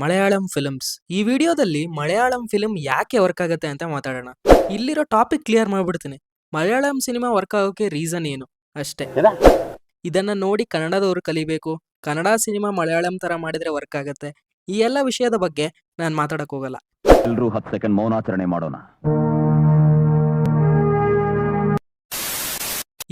Malayalam films. ಈ ವಿಡಿಯೋದಲ್ಲಿ Malayalam film ಯಾಕೆ ವರ್ಕ್ ಆಗುತ್ತೆ ಅಂತ ಮಾತಾಡೋಣ. ಇಲ್ಲಿರೋ ಟಾಪಿಕ್ ಕ್ಲಿಯರ್ ಮಾಡ್ಬಿಡ್ತೀನಿ. ಮಲಯಾಳಂ ಸಿನಿಮಾ ವರ್ಕ್ ಆಗೋಕೆ ರೀಸನ್ ಏನು ಅಷ್ಟೇ. ಇದನ್ನ ನೋಡಿ ಕನ್ನಡದವರು ಕಲಿಬೇಕು. ಕನ್ನಡ ಸಿನಿಮಾ ಮಲಯಾಳಂ ತರ ಮಾಡಿದ್ರೆ ವರ್ಕ್ ಆಗುತ್ತೆ. ಈ ಎಲ್ಲ ವಿಷಯದ ಬಗ್ಗೆ ನಾನು ಮಾತಾಡಕ್ ಹೋಗಲ್ಲ. ಎಲ್ಲರೂ 10 ಸೆಕೆಂಡ್ ಮೌನಾಚರಣೆ ಮಾಡೋಣ.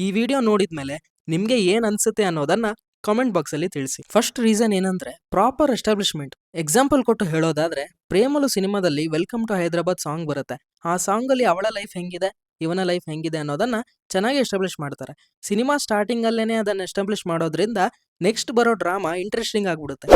ಈ ವಿಡಿಯೋ ನೋಡಿದ್ಮೇಲೆ ನಿಮ್ಗೆ ಏನ್ ಅನ್ಸುತ್ತೆ ಅನ್ನೋದನ್ನ ಕಾಮೆಂಟ್ ಬಾಕ್ಸ್ ಅಲ್ಲಿ ತಿಳಿಸಿ. ಫಸ್ಟ್ ರೀಸನ್ ಏನಂದ್ರೆ ಪ್ರಾಪರ್ ಎಸ್ಟಾಬ್ಲಿಷ್ಮೆಂಟ್. ಎಕ್ಸಾಂಪಲ್ ಕೊಟ್ಟು ಹೇಳೋದಾದ್ರೆ ಪ್ರೇಮಲು ಸಿನಿಮಾದಲ್ಲಿ ವೆಲ್ಕಮ್ ಟು ಹೈದರಾಬಾದ್ ಸಾಂಗ್ ಬರುತ್ತೆ. ಆ ಸಾಂಗ್ ಅಲ್ಲಿ ಅವಳ ಲೈಫ್ ಹೆಂಗಿದೆ, ಇವನ ಲೈಫ್ ಹೆಂಗಿದೆ ಅನ್ನೋದನ್ನ ಚೆನ್ನಾಗಿ ಎಸ್ಟಾಬ್ಲಿಷ್ ಮಾಡ್ತಾರೆ. ಸಿನಿಮಾ ಸ್ಟಾರ್ಟಿಂಗ್ ಅಲ್ಲೇನೆ ಅದನ್ನ ಎಸ್ಟಾಬ್ಲಿಷ್ ಮಾಡೋದ್ರಿಂದ ನೆಕ್ಸ್ಟ್ ಬರೋ ಡ್ರಾಮಾ ಇಂಟ್ರೆಸ್ಟಿಂಗ್ ಆಗ್ಬಿಡುತ್ತೆ.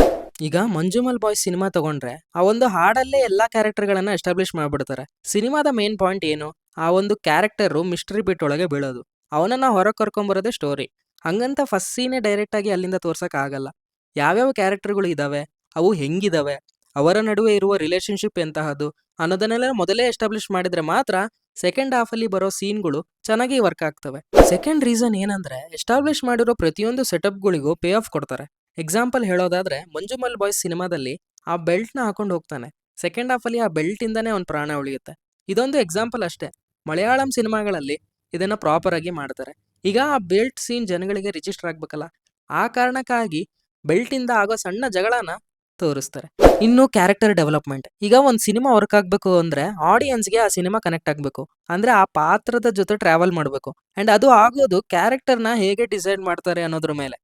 ಈಗ ಮಂಜುಮಲ್ ಬಾಯ್ಸ್ ಸಿನಿಮಾ ತಗೊಂಡ್ರೆ ಆ ಒಂದು ಹಾಡಲ್ಲೇ ಎಲ್ಲಾ ಕ್ಯಾರೆಕ್ಟರ್ ಗಳನ್ನ ಎಸ್ಟಾಬ್ಲಿಷ್ ಮಾಡ್ಬಿಡ್ತಾರೆ. ಸಿನಿಮಾದ ಮೇನ್ ಪಾಯಿಂಟ್ ಏನು, ಆ ಒಂದು ಕ್ಯಾರೆಕ್ಟರ್ ಮಿಸ್ಟರಿ ಬಿಟ್ ಒಳಗೆ ಬೀಳೋದು, ಅವನನ್ನ ಹೊರಗೆ ಕರ್ಕೊಂಬರೋದೇ ಸ್ಟೋರಿ. ಹಂಗಂತ ಫಸ್ಟ್ ಸೀನೇ ಡೈರೆಕ್ಟ್ ಆಗಿ ಅಲ್ಲಿಂದ ತೋರ್ಸಕ್ ಆಗಲ್ಲ. ಯಾವ್ಯಾವ ಕ್ಯಾರೆಕ್ಟರ್ಗಳು ಇದಾವೆ, ಅವು ಹೆಂಗಿದಾವೆ, ಅವರ ನಡುವೆ ಇರುವ ರಿಲೇಶನ್ಶಿಪ್ ಎಂತಹದ್ದು ಅನ್ನೋದನ್ನೆಲ್ಲ ಮೊದಲೇ ಎಸ್ಟಾಬ್ಲಿಷ್ ಮಾಡಿದ್ರೆ ಮಾತ್ರ ಸೆಕೆಂಡ್ ಹಾಫ್ ಅಲ್ಲಿ ಬರೋ ಸೀನ್ಗಳು ಚೆನ್ನಾಗಿ ವರ್ಕ್ ಆಗ್ತವೆ. ಸೆಕೆಂಡ್ ರೀಸನ್ ಏನಂದ್ರೆ ಎಸ್ಟಾಬ್ಲಿಷ್ ಮಾಡಿರೋ ಪ್ರತಿಯೊಂದು ಸೆಟಪ್ಗಳಿಗೂ ಪೇ ಆಫ್ ಕೊಡ್ತಾರೆ. ಎಕ್ಸಾಂಪಲ್ ಹೇಳೋದಾದ್ರೆ ಮಂಜುಮಲ್ ಬಾಯ್ಸ್ ಸಿನಿಮಾದಲ್ಲಿ ಆ ಬೆಲ್ಟ್ ನ ಹಾಕೊಂಡು ಹೋಗ್ತಾನೆ. ಸೆಕೆಂಡ್ ಹಾಫ್ ಅಲ್ಲಿ ಆ ಬೆಲ್ಟ್ ಇಂದಾನೆ ಅವ್ನ ಪ್ರಾಣ ಉಳಿಯುತ್ತೆ. ಇದೊಂದು ಎಕ್ಸಾಂಪಲ್ ಅಷ್ಟೇ. ಮಲಯಾಳಂ ಸಿನಿಮಾಗಳಲ್ಲಿ ಇದನ್ನ ಪ್ರಾಪರ್ ಆಗಿ ಮಾಡ್ತಾರೆ. ಈಗ ಆ ಬೆಲ್ಟ್ ಸೀನ್ ಜನಗಳಿಗೆ ರಿಜಿಸ್ಟರ್ ಆಗ್ಬೇಕಲ್ಲ, ಆ ಕಾರಣಕ್ಕಾಗಿ ಬೆಲ್ಟ್ ಇಂದ ಆಗೋ ಸಣ್ಣ ಜಗಳನ ತೋರಿಸ್ತಾರೆ. ಇನ್ನು ಕ್ಯಾರೆಕ್ಟರ್ ಡೆವಲಪ್ಮೆಂಟ್. ಈಗ ಒಂದ್ ಸಿನಿಮಾ ವರ್ಕ್ ಆಗ್ಬೇಕು ಅಂದ್ರೆ ಆಡಿಯನ್ಸ್ಗೆ ಆ ಸಿನಿಮಾ ಕನೆಕ್ಟ್ ಆಗ್ಬೇಕು, ಅಂದ್ರೆ ಆ ಪಾತ್ರದ ಜೊತೆ ಟ್ರಾವೆಲ್ ಮಾಡ್ಬೇಕು. ಅಂಡ್ ಅದು ಆಗೋದು ಕ್ಯಾರೆಕ್ಟರ್ನ ಹೇಗೆ ಡಿಸೈಡ್ ಮಾಡ್ತಾರೆ ಅನ್ನೋದ್ರ ಮೇಲೆ.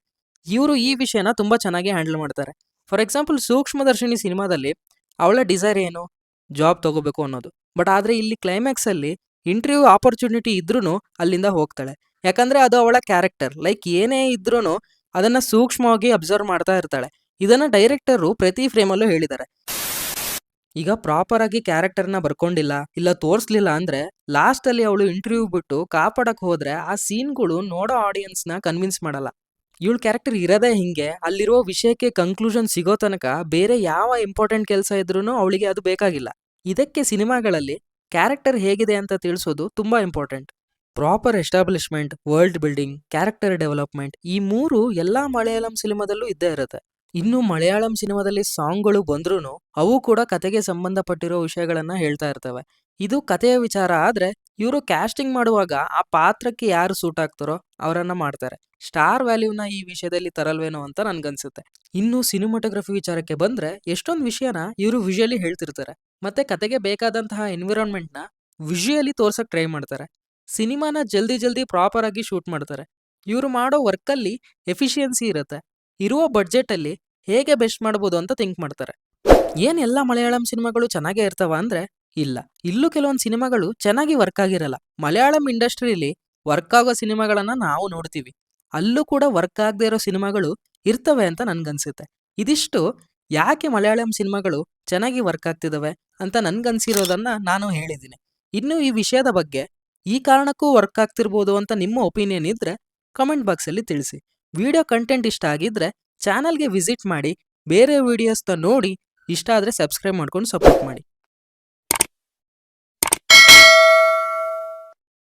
ಇವರು ಈ ವಿಷಯನ ತುಂಬಾ ಚೆನ್ನಾಗಿ ಹ್ಯಾಂಡಲ್ ಮಾಡ್ತಾರೆ. ಫಾರ್ ಎಕ್ಸಾಂಪಲ್ ಸೂಕ್ಷ್ಮದರ್ಶಿನಿ ಸಿನಿಮಾದಲ್ಲಿ ಅವಳ ಡಿಸೈರ್ ಏನು, ಜಾಬ್ ತಗೋಬೇಕು ಅನ್ನೋದು. ಬಟ್ ಆದ್ರೆ ಇಲ್ಲಿ ಕ್ಲೈಮ್ಯಾಕ್ಸ್ ಅಲ್ಲಿ ಇಂಟರ್ವ್ಯೂ ಆಪರ್ಚುನಿಟಿ ಇದ್ರೂ ಅಲ್ಲಿಂದ ಹೋಗ್ತಾಳೆ. ಯಾಕಂದ್ರೆ ಅದು ಅವಳ ಕ್ಯಾರೆಕ್ಟರ್. ಲೈಕ್ ಏನೇ ಇದ್ರೂ ಅದನ್ನ ಸೂಕ್ಷ್ಮವಾಗಿ ಅಬ್ಸರ್ವ್ ಮಾಡ್ತಾ ಇರ್ತಾಳೆ. ಇದನ್ನ ಡೈರೆಕ್ಟರು ಪ್ರತಿ ಫ್ರೇಮಲ್ಲೂ ಹೇಳಿದ್ದಾರೆ. ಈಗ ಪ್ರಾಪರ್ ಆಗಿ ಕ್ಯಾರೆಕ್ಟರ್ನ ಬರ್ಕೊಂಡಿಲ್ಲ, ಇಲ್ಲ ತೋರಿಸ್ಲಿಲ್ಲ ಅಂದ್ರೆ ಲಾಸ್ಟ್ ಅಲ್ಲಿ ಅವಳು ಇಂಟರ್ವ್ಯೂ ಬಿಟ್ಟು ಕಾಪಾಡಕ್ ಹೋದ್ರೆ ಆ ಸೀನ್ಗಳು ನೋಡೋ ಆಡಿಯನ್ಸ್ ನ ಕನ್ವಿನ್ಸ್ ಮಾಡಲ್ಲ. ಇವಳ ಕ್ಯಾರೆಕ್ಟರ್ ಇರೋದೇ ಹಿಂಗೆ, ಅಲ್ಲಿರುವ ವಿಷಯಕ್ಕೆ ಕನ್ಕ್ಲೂಷನ್ ಸಿಗೋ ತನಕ ಬೇರೆ ಯಾವ ಇಂಪಾರ್ಟೆಂಟ್ ಕೆಲಸ ಇದ್ರೂ ಅವಳಿಗೆ ಅದು ಬೇಕಾಗಿಲ್ಲ. ಇದಕ್ಕೆ ಸಿನಿಮಾಗಳಲ್ಲಿ ಕ್ಯಾರೆಕ್ಟರ್ ಹೇಗಿದೆ ಅಂತ ತಿಳಿಸೋದು ತುಂಬಾ important. Proper establishment, world building, character development, ಈ ಮೂರು ಎಲ್ಲಾ ಮಲಯಾಳಂ ಸಿನಿಮಾದಲ್ಲೂ ಇದ್ದೇ ಇರುತ್ತೆ. ಇನ್ನು ಮಲಯಾಳಂ ಸಿನಿಮಾದಲ್ಲಿ ಸಾಂಗ್ಗಳು ಬಂದ್ರೂ ಅವು ಕೂಡ ಕತೆಗೆ ಸಂಬಂಧಪಟ್ಟಿರೋ ವಿಷಯಗಳನ್ನ ಹೇಳ್ತಾ ಇರ್ತವೆ. ಇದು ಕಥೆಯ ವಿಚಾರ ಆದ್ರೆ ಇವರು ಕ್ಯಾಸ್ಟಿಂಗ್ ಮಾಡುವಾಗ ಆ ಪಾತ್ರಕ್ಕೆ ಯಾರು ಸೂಟ್ ಆಗ್ತಾರೋ ಅವರನ್ನ ಮಾಡ್ತಾರೆ. ಸ್ಟಾರ್ ವ್ಯಾಲ್ಯೂನ ಈ ವಿಷಯದಲ್ಲಿ ತರಲ್ವೇನೋ ಅಂತ ನನ್ಗನ್ಸುತ್ತೆ. ಇನ್ನು ಸಿನಿಮಾಟೋಗ್ರಫಿ ವಿಚಾರಕ್ಕೆ ಬಂದ್ರೆ ಎಷ್ಟೊಂದು ವಿಷಯನ ಇವರು ವಿಜುವಲಿ ಹೇಳ್ತಿರ್ತಾರೆ, ಮತ್ತೆ ಕತೆಗೆ ಬೇಕಾದಂತಹ ಎನ್ವಿರಾನ್ಮೆಂಟ್ ನ ವಿಜುವಲಿ ತೋರ್ಸಕ್ ಟ್ರೈ ಮಾಡ್ತಾರೆ. ಸಿನಿಮಾನ ಜಲ್ದಿ ಪ್ರಾಪರ್ ಆಗಿ ಶೂಟ್ ಮಾಡ್ತಾರೆ. ಇವರು ಮಾಡೋ ವರ್ಕ್ ಅಲ್ಲಿ ಎಫಿಷಿಯನ್ಸಿ ಇರುತ್ತೆ. ಇರುವ ಬಡ್ಜೆಟ್ ಅಲ್ಲಿ ಹೇಗೆ ಬೆಸ್ಟ್ ಮಾಡ್ಬೋದು ಅಂತ ಥಿಂಕ್ ಮಾಡ್ತಾರೆ. ಏನ್ ಎಲ್ಲ ಮಲಯಾಳಂ ಸಿನಿಮಾಗಳು ಚೆನ್ನಾಗೇ ಇರ್ತಾವ ಅಂದ್ರೆ ಇಲ್ಲ, ಇಲ್ಲೂ ಕೆಲವೊಂದು ಸಿನಿಮಾಗಳು ಚೆನ್ನಾಗಿ ವರ್ಕ್ ಆಗಿರಲ್ಲ. ಮಲಯಾಳಂ ಇಂಡಸ್ಟ್ರಿಯಲ್ಲಿ ವರ್ಕ್ ಆಗೋ ಸಿನಿಮಾಗಳನ್ನ ನಾವು ನೋಡ್ತೀವಿ, ಅಲ್ಲೂ ಕೂಡ ವರ್ಕ್ ಆಗದೆ ಇರೋ ಸಿನಿಮಾಗಳು ಇರ್ತವೆ ಅಂತ ನನ್ಗನ್ಸುತ್ತೆ. ಇದಿಷ್ಟು ಯಾಕೆ ಮಲಯಾಳಂ ಸಿನಿಮಾಗಳು ಚೆನ್ನಾಗಿ ವರ್ಕ್ ಆಗ್ತಿದಾವೆ ಅಂತ ನನ್ಗನ್ಸಿರೋದನ್ನ ನಾನು ಹೇಳಿದ್ದೀನಿ. ಇನ್ನು ಈ ವಿಷಯದ ಬಗ್ಗೆ ಈ ಕಾರಣಕ್ಕೂ ವರ್ಕ್ ಆಗ್ತಿರ್ಬೋದು ಅಂತ ನಿಮ್ಮ ಒಪಿನಿಯನ್ ಇದ್ರೆ ಕಮೆಂಟ್ ಬಾಕ್ಸ್ ಅಲ್ಲಿ ತಿಳಿಸಿ. ವಿಡಿಯೋ ಕಂಟೆಂಟ್ ಇಷ್ಟ ಆಗಿದ್ರೆ ಚಾನಲ್ಗೆ ವಿಸಿಟ್ ಮಾಡಿ, ಬೇರೆ ವಿಡಿಯೋಸ್ನ ನೋಡಿ, ಇಷ್ಟ ಆದ್ರೆ ಸಬ್ಸ್ಕ್ರೈಬ್ ಮಾಡ್ಕೊಂಡು ಸಪೋರ್ಟ್ ಮಾಡಿ.